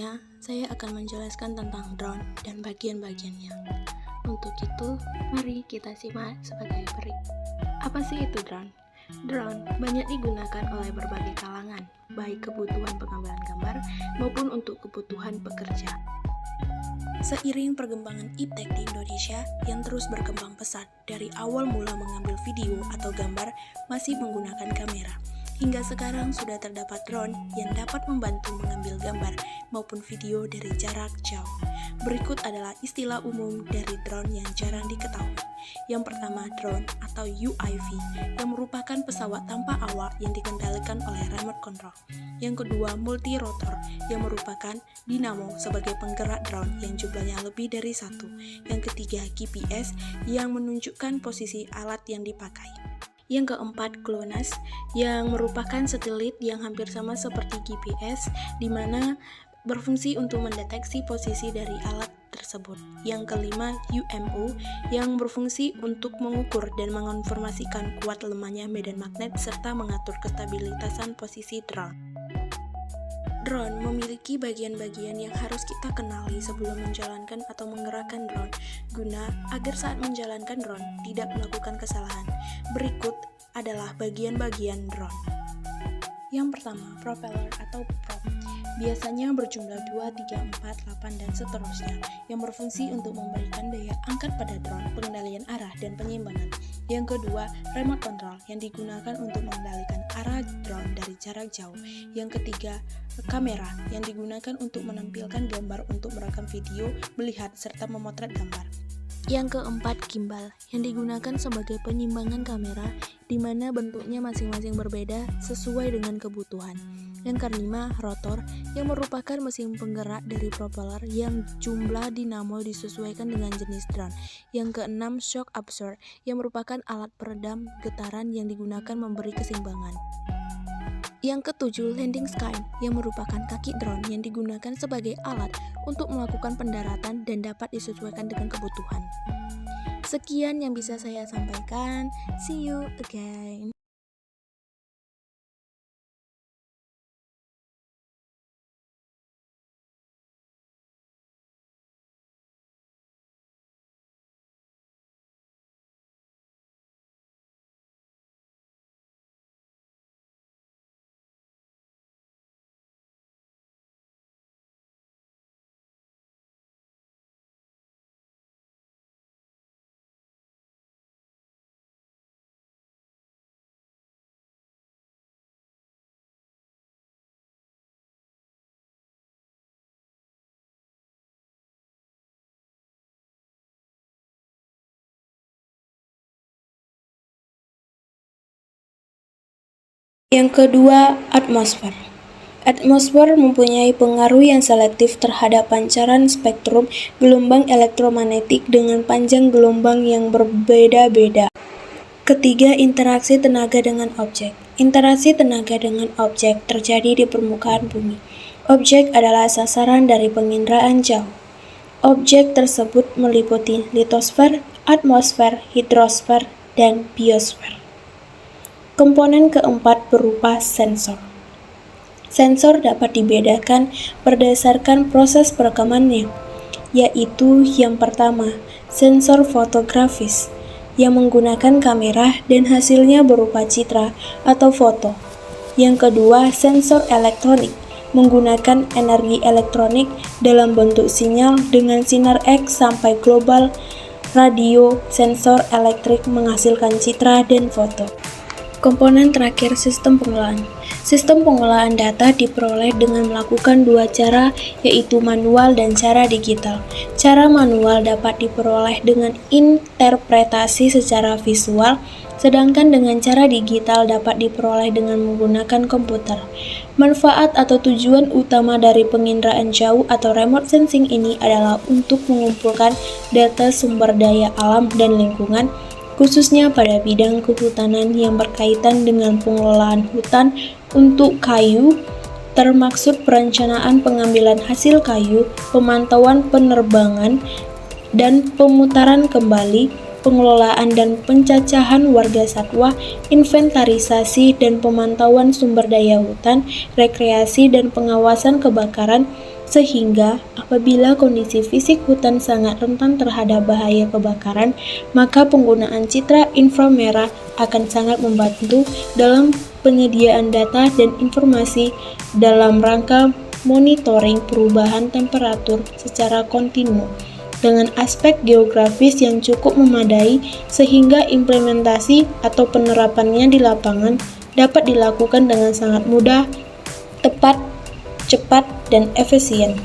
Selanjutnya, saya akan menjelaskan tentang drone dan bagian-bagiannya. Untuk itu, mari kita simak sebagai berikut. Apa sih itu drone? Drone banyak digunakan oleh berbagai kalangan, baik kebutuhan pengambilan gambar maupun untuk kebutuhan pekerja. Seiring perkembangan iptek di Indonesia yang terus berkembang pesat, dari awal mula mengambil video atau gambar masih menggunakan kamera. Hingga sekarang sudah terdapat drone yang dapat membantu mengambil gambar maupun video dari jarak jauh. Berikut adalah istilah umum dari drone yang jarang diketahui. Yang pertama, drone atau UAV yang merupakan pesawat tanpa awak yang dikendalikan oleh remote control. Yang kedua, multi-rotor yang merupakan dinamo sebagai penggerak drone yang jumlahnya lebih dari satu. Yang ketiga, GPS yang menunjukkan posisi alat yang dipakai. Yang keempat, GLONASS yang merupakan satelit yang hampir sama seperti GPS, di mana berfungsi untuk mendeteksi posisi dari alat tersebut. Yang kelima, UMO yang berfungsi untuk mengukur dan menginformasikan kuat lemahnya medan magnet serta mengatur kestabilitasan posisi drone. Drone memiliki bagian-bagian yang harus kita kenali sebelum menjalankan atau menggerakkan drone, guna agar saat menjalankan drone tidak melakukan kesalahan. Berikut adalah bagian-bagian drone. Yang pertama, propeller atau prop. Biasanya berjumlah 2, 3, 4, 8, dan seterusnya, yang berfungsi untuk memberikan daya angkat pada drone, pengendalian arah, dan penyeimbangan. Yang kedua, remote control yang digunakan untuk mengendalikan arah drone dari jarak jauh. Yang ketiga, kamera yang digunakan untuk menampilkan gambar untuk merekam video, melihat, serta memotret gambar. Yang keempat, gimbal yang digunakan sebagai penyimbangan kamera, di mana bentuknya masing-masing berbeda sesuai dengan kebutuhan. Yang kelima, rotor yang merupakan mesin penggerak dari propeller yang jumlah dinamo disesuaikan dengan jenis drone. Yang keenam, shock absorber yang merupakan alat peredam getaran yang digunakan memberi keseimbangan. Yang ketujuh, landing skin yang merupakan kaki drone yang digunakan sebagai alat untuk melakukan pendaratan dan dapat disesuaikan dengan kebutuhan. Sekian yang bisa saya sampaikan. See you again. Yang kedua, atmosfer. Atmosfer mempunyai pengaruh yang selektif terhadap pancaran spektrum gelombang elektromagnetik dengan panjang gelombang yang berbeda-beda. Ketiga, interaksi tenaga dengan objek. Interaksi tenaga dengan objek terjadi di permukaan bumi. Objek adalah sasaran dari penginderaan jauh. Objek tersebut meliputi litosfer, atmosfer, hidrosfer, dan biosfer. Komponen keempat berupa sensor. Sensor dapat dibedakan berdasarkan proses perekamannya, yaitu yang pertama, sensor fotografis, yang menggunakan kamera dan hasilnya berupa citra atau foto. Yang kedua, sensor elektronik, menggunakan energi elektronik dalam bentuk sinyal dengan sinar X sampai global radio. Sensor elektrik menghasilkan citra dan foto. Komponen terakhir, sistem pengolahan. Sistem pengolahan data diperoleh dengan melakukan dua cara, yaitu manual dan cara digital. Cara manual dapat diperoleh dengan interpretasi secara visual, sedangkan dengan cara digital dapat diperoleh dengan menggunakan komputer. Manfaat atau tujuan utama dari penginderaan jauh atau remote sensing ini adalah untuk mengumpulkan data sumber daya alam dan lingkungan, khususnya pada bidang kehutanan yang berkaitan dengan pengelolaan hutan untuk kayu, termaksud perencanaan pengambilan hasil kayu, pemantauan penerbangan dan pemutaran kembali, pengelolaan dan pencacahan warga satwa, inventarisasi dan pemantauan sumber daya hutan, rekreasi dan pengawasan kebakaran, Sehingga apabila kondisi fisik hutan sangat rentan terhadap bahaya kebakaran, maka penggunaan citra inframerah akan sangat membantu dalam penyediaan data dan informasi dalam rangka monitoring perubahan temperatur secara kontinu dengan aspek geografis yang cukup memadai sehingga implementasi atau penerapannya di lapangan dapat dilakukan dengan sangat mudah, tepat, cepat, dan efisien.